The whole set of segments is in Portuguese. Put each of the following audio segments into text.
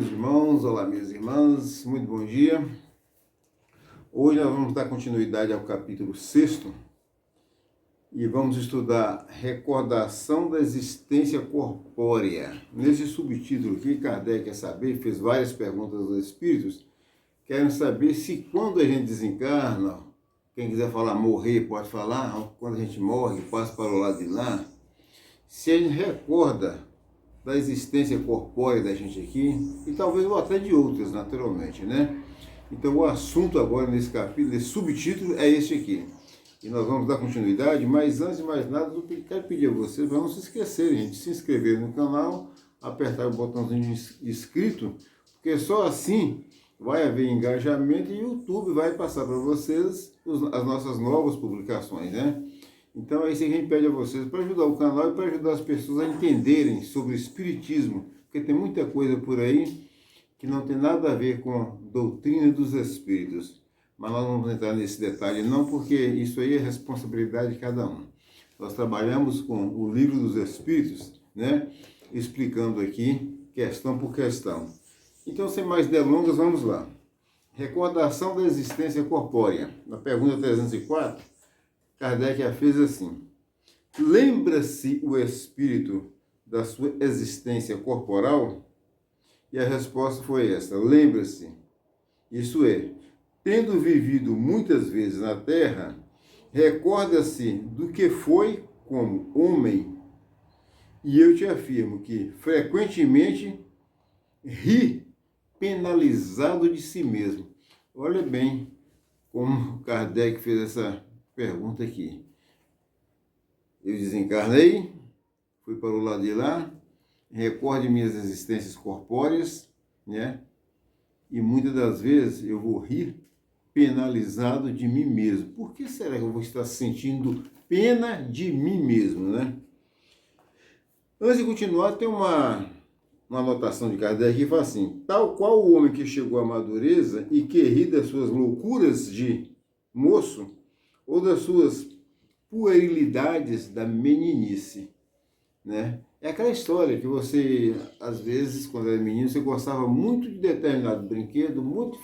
meus irmãos, olá, minhas irmãs, muito bom dia. Hoje nós vamos dar continuidade ao capítulo 6 e vamos estudar recordação da existência corpórea. Nesse subtítulo aqui, Kardec quer saber, fez várias perguntas aos espíritos, querem saber se quando a gente desencarna, quem quiser falar morrer pode falar, quando a gente morre, passa para o lado de lá, se a gente recorda da existência corpórea da gente aqui, e talvez até de outras, naturalmente, né? Então o assunto agora nesse capítulo, esse subtítulo é este aqui. E nós vamos dar continuidade, mas antes de mais nada, eu quero pedir a vocês para não se esquecerem, gente, de se inscrever no canal, apertar o botãozinho de inscrito, porque só assim vai haver engajamento e o YouTube vai passar para vocês as nossas novas publicações, né? Então é isso que a gente pede a vocês, para ajudar o canal e para ajudar as pessoas a entenderem sobre o Espiritismo, porque tem muita coisa por aí que não tem nada a ver com a doutrina dos Espíritos. Mas nós não vamos entrar nesse detalhe não, porque isso aí é responsabilidade de cada um. Nós trabalhamos com o Livro dos Espíritos, né? Explicando aqui, questão por questão. Então, sem mais delongas, vamos lá. Recordação da existência corpórea. Na pergunta 304, Kardec a fez assim: lembra-se o espírito da sua existência corporal? E a resposta foi esta: lembra-se. Isso é, tendo vivido muitas vezes na Terra, recorda-se do que foi como homem. E eu te afirmo que frequentemente ri penalizado de si mesmo. Olha bem como Kardec fez essa pergunta aqui. Eu desencarnei, fui para o lado de lá, recorde minhas existências corpóreas, né? E muitas das vezes eu vou rir penalizado de mim mesmo. Por que será que eu vou estar sentindo pena de mim mesmo, né? Antes de continuar, tem uma anotação de Kardec que fala assim: tal qual o homem que chegou à madureza e que ri das suas loucuras de moço, ou das suas puerilidades da meninice, né? É aquela história que você, às vezes, quando era menino, você gostava muito de determinado brinquedo, muito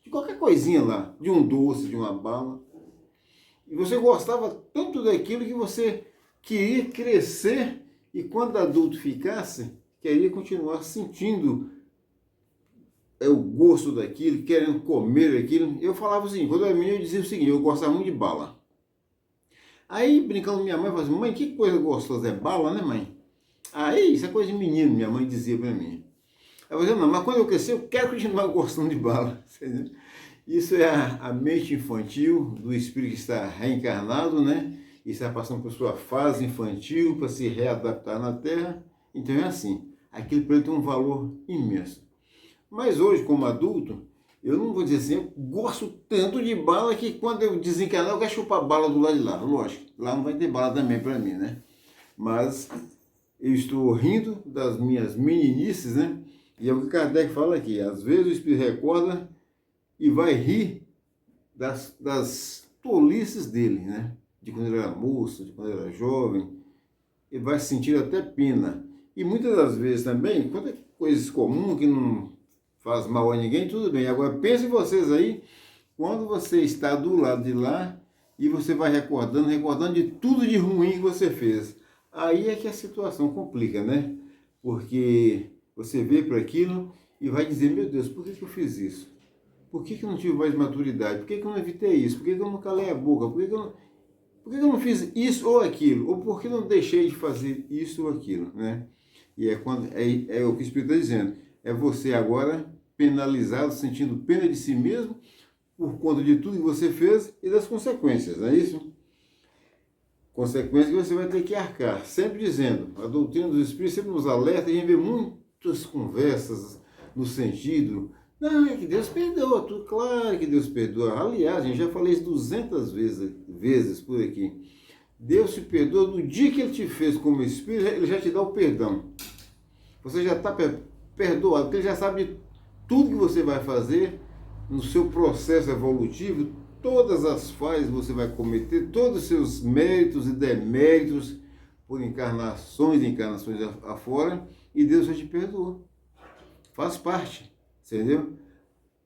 de qualquer coisinha lá, de um doce, de uma bala, e você gostava tanto daquilo que você queria crescer e quando adulto ficasse, queria continuar sentindo o gosto daquilo, querendo comer aquilo. Eu falava assim, quando eu era menino, eu dizia o seguinte: eu gostava muito de bala. Aí, brincando com minha mãe, eu falava assim: mãe, que coisa gostosa é bala, né, mãe? Aí, isso é coisa de menino, minha mãe dizia pra mim. Eu falei: não, mas quando eu crescer, eu quero continuar gostando de bala. Isso é a mente infantil do espírito que está reencarnado, né? E está passando por sua fase infantil para se readaptar na Terra. Então é assim, aquilo para ele tem um valor imenso. Mas hoje, como adulto, eu não vou dizer assim, eu gosto tanto de bala que quando eu desencarnar eu quero chupar bala do lado de lá. Lógico, lá não vai ter bala também para mim, né? Mas eu estou rindo das minhas meninices, né? E é o que Kardec fala aqui: às vezes o espírito recorda e vai rir das tolices dele, né? De quando ele era moço, de quando ele era jovem, e vai sentir até pena. E muitas das vezes também, quando é coisas comuns que não faz mal a ninguém, tudo bem. Agora pense vocês aí, quando você está do lado de lá e você vai recordando de tudo de ruim que você fez. Aí é que a situação complica, né? Porque você vê para aquilo e vai dizer: meu Deus, por que eu fiz isso? Por que eu não tive mais maturidade? Por que eu não evitei isso? Por que eu não calei a boca? Por que eu não fiz isso ou aquilo? Ou por que eu não deixei de fazer isso ou aquilo, né? E é o que o Espírito está dizendo. É você agora penalizado, sentindo pena de si mesmo por conta de tudo que você fez e das consequências, não é isso? Consequências que você vai ter que arcar. Sempre dizendo, a doutrina dos Espíritos sempre nos alerta, e a gente vê muitas conversas no sentido: não, é que Deus perdoa, tudo claro que Deus perdoa. Aliás, a gente já falei isso 200 vezes por aqui. Deus te perdoa no dia que Ele te fez como Espírito, Ele já te dá o perdão. Você já está perdoado, porque Ele já sabe de tudo que você vai fazer no seu processo evolutivo, todas as falhas que você vai cometer, todos os seus méritos e deméritos por encarnações e encarnações afora, e Deus já te perdoou. Faz parte, entendeu?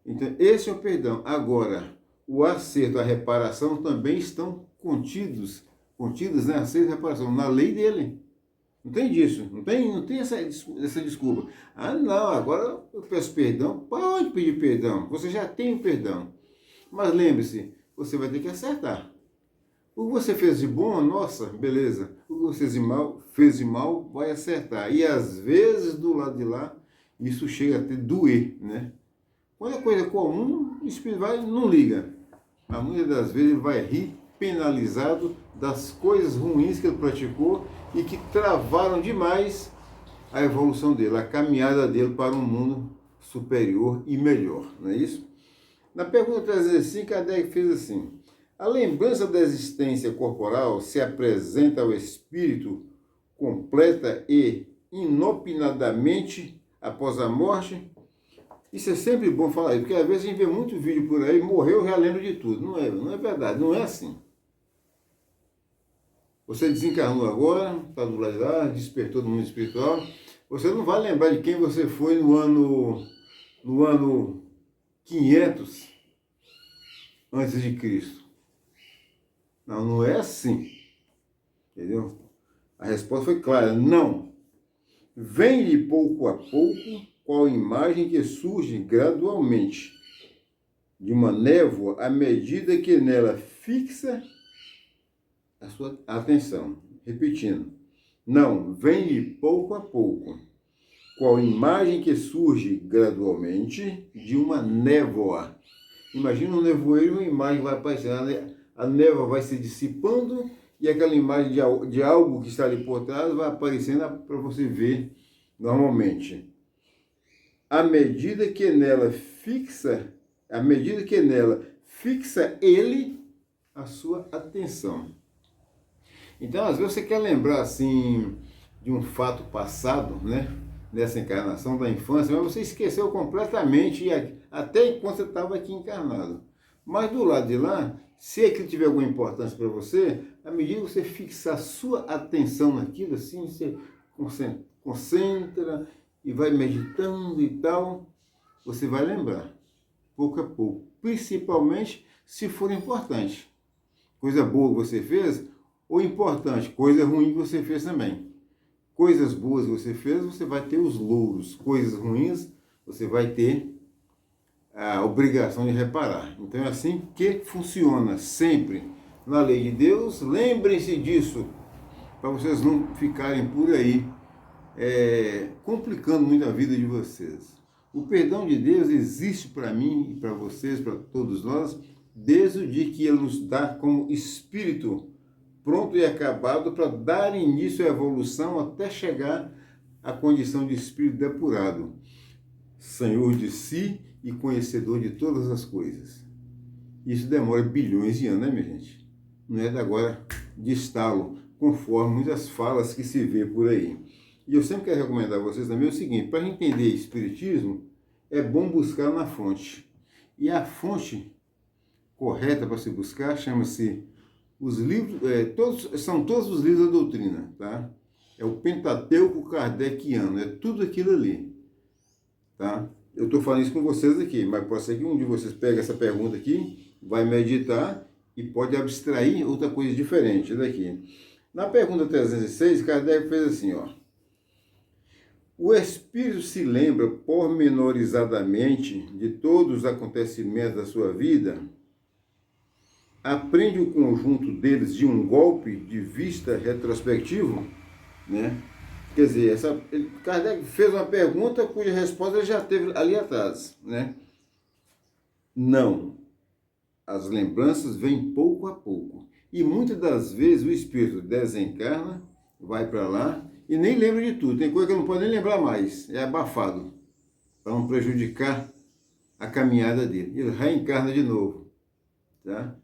Então, esse é o perdão. Agora, o acerto, a reparação também estão contidas, né? Acerto e reparação, na lei dele. Não tem disso, não tem essa desculpa. Ah, não, agora eu peço perdão. Pode pedir perdão, você já tem o perdão. Mas lembre-se, você vai ter que acertar. O que você fez de bom, nossa, beleza. O que você fez de mal, vai acertar. E às vezes, do lado de lá, isso chega a te doer, né? Quando é coisa comum, o espírito não liga. Mas muitas das vezes ele vai rir penalizado das coisas ruins que ele praticou e que travaram demais a evolução dele, a caminhada dele para um mundo superior e melhor, não é isso? Na pergunta 305, Kardec fez assim: a lembrança da existência corporal se apresenta ao espírito completa e inopinadamente após a morte? Isso é sempre bom falar isso, porque às vezes a gente vê muito vídeo por aí, morreu, já lembra de tudo. Não é verdade, não é assim. Você desencarnou agora, está do lado de lá, despertou do mundo espiritual. Você não vai lembrar de quem você foi no ano 500 antes de Cristo. Não é assim. Entendeu? A resposta foi clara, não. Vem-lhe pouco a pouco, qual imagem que surge gradualmente de uma névoa à medida que nela fixa a sua atenção. Repetindo, não, vem-lhe pouco a pouco, qual imagem que surge gradualmente de uma névoa. Imagina um nevoeiro e uma imagem vai aparecendo, a névoa vai se dissipando e aquela imagem de algo que está ali por trás vai aparecendo para você ver normalmente. À medida que nela fixa ele a sua atenção. Então, às vezes você quer lembrar assim de um fato passado, né? Dessa encarnação da infância, mas você esqueceu completamente até enquanto você estava aqui encarnado. Mas do lado de lá, se aquilo tiver alguma importância para você, à medida que você fixar sua atenção naquilo, assim, você concentra e vai meditando e tal, você vai lembrar, pouco a pouco. Principalmente se for importante. Coisa boa que você fez, ou importante, coisa ruim que você fez também. Coisas boas que você fez, você vai ter os louros. Coisas ruins, você vai ter a obrigação de reparar. Então é assim que funciona sempre na lei de Deus. Lembrem-se disso, para vocês não ficarem por aí complicando muito a vida de vocês. O perdão de Deus existe para mim e para vocês, para todos nós, desde o dia que Ele nos dá como espírito pronto e acabado para dar início à evolução até chegar à condição de espírito depurado, senhor de si e conhecedor de todas as coisas. Isso demora bilhões de anos, né, minha gente? Não é de agora de estalo, conforme muitas falas que se vê por aí. E eu sempre quero recomendar a vocês também o seguinte: para entender espiritismo, é bom buscar na fonte. E a fonte correta para se buscar chama-se os livros, são todos os livros da doutrina, tá? É o Pentateuco Kardeciano, é tudo aquilo ali, tá? Eu estou falando isso com vocês aqui, mas pode ser que um de vocês pegue essa pergunta aqui, vai meditar e pode abstrair outra coisa diferente daqui. Na pergunta 306, Kardec fez assim, ó: o espírito se lembra pormenorizadamente de todos os acontecimentos da sua vida? Aprende o conjunto deles de um golpe de vista retrospectivo, né? Quer dizer, Kardec fez uma pergunta cuja resposta ele já teve ali atrás, né? Não. As lembranças vêm pouco a pouco. E muitas das vezes o espírito desencarna, vai para lá e nem lembra de tudo. Tem coisa que não pode nem lembrar mais. É abafado, para não prejudicar a caminhada dele. Ele reencarna de novo, tá?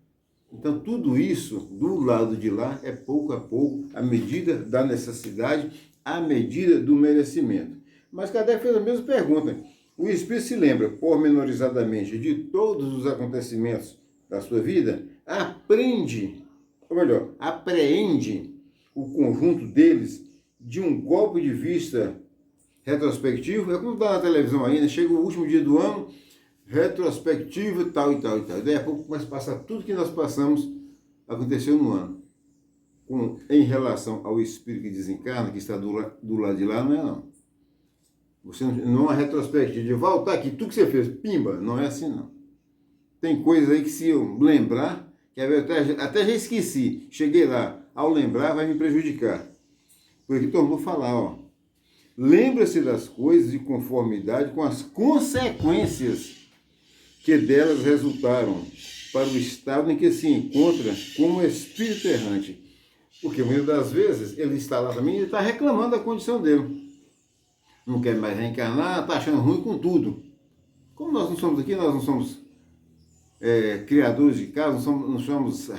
Então, tudo isso, do lado de lá, é pouco a pouco, à medida da necessidade, à medida do merecimento. Mas Kardec fez a mesma pergunta. O espírito se lembra pormenorizadamente de todos os acontecimentos da sua vida? Aprende, ou melhor, apreende o conjunto deles de um golpe de vista retrospectivo, é como dá na televisão ainda, chega o último dia do ano, retrospectivo e tal e tal e tal. Daí a pouco começa a passar tudo que nós passamos, aconteceu no ano. Em relação ao espírito que desencarna, que está do lado de lá, não é não. Você não é uma retrospectiva de voltar aqui, tudo que você fez, pimba, não é assim não. Tem coisas aí que se eu lembrar, que até já esqueci, cheguei lá, ao lembrar vai me prejudicar. Por aqui todo mundo falar, ó. Lembra-se das coisas de conformidade com as consequências que delas resultaram para o estado em que se encontra como espírito errante. Porque muitas das vezes ele está lá também e está reclamando da condição dele. Não quer mais reencarnar, está achando ruim com tudo. Como nós não somos aqui, nós não somos criadores de casa, não somos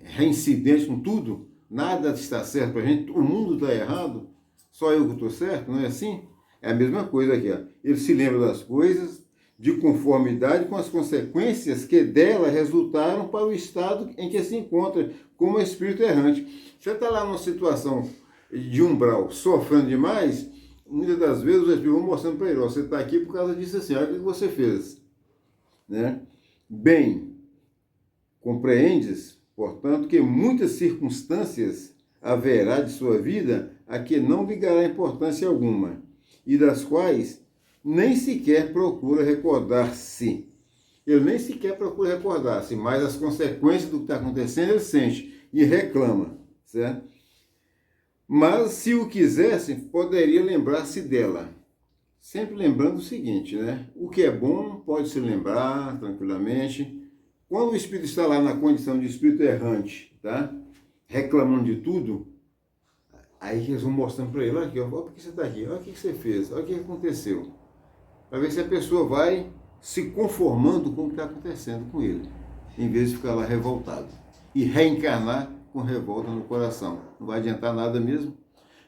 reincidentes com tudo, nada está certo para a gente, o mundo está errado, só eu que estou certo, não é assim? É a mesma coisa aqui, ó. Ele se lembra das coisas de conformidade com as consequências que dela resultaram para o estado em que se encontra como espírito errante. Você está lá numa situação de umbral, sofrendo demais, muitas das vezes os espíritos vão mostrando para ele, ó, você está aqui por causa disso assim, olha o que você fez. Né? Bem, compreendes, portanto, que muitas circunstâncias haverá de sua vida a que não ligará importância alguma, e das quais nem sequer procura recordar-se. Ele nem sequer procura recordar-se, mas as consequências do que está acontecendo ele sente e reclama, certo? Mas, se o quisesse, poderia lembrar-se dela. Sempre lembrando o seguinte, né? O que é bom pode se lembrar tranquilamente. Quando o espírito está lá na condição de espírito errante, tá? Reclamando de tudo, aí eles vão mostrando para ele, olha aqui, ó, por que você está aqui? Olha o que você fez, olha o que aconteceu. Para ver se a pessoa vai se conformando com o que está acontecendo com ele, em vez de ficar lá revoltado. E reencarnar com revolta no coração. Não vai adiantar nada mesmo.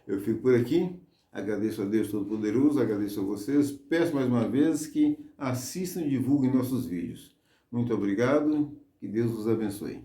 Eu fico por aqui. Agradeço a Deus Todo-Poderoso, agradeço a vocês. Peço mais uma vez que assistam e divulguem nossos vídeos. Muito obrigado, que Deus os abençoe.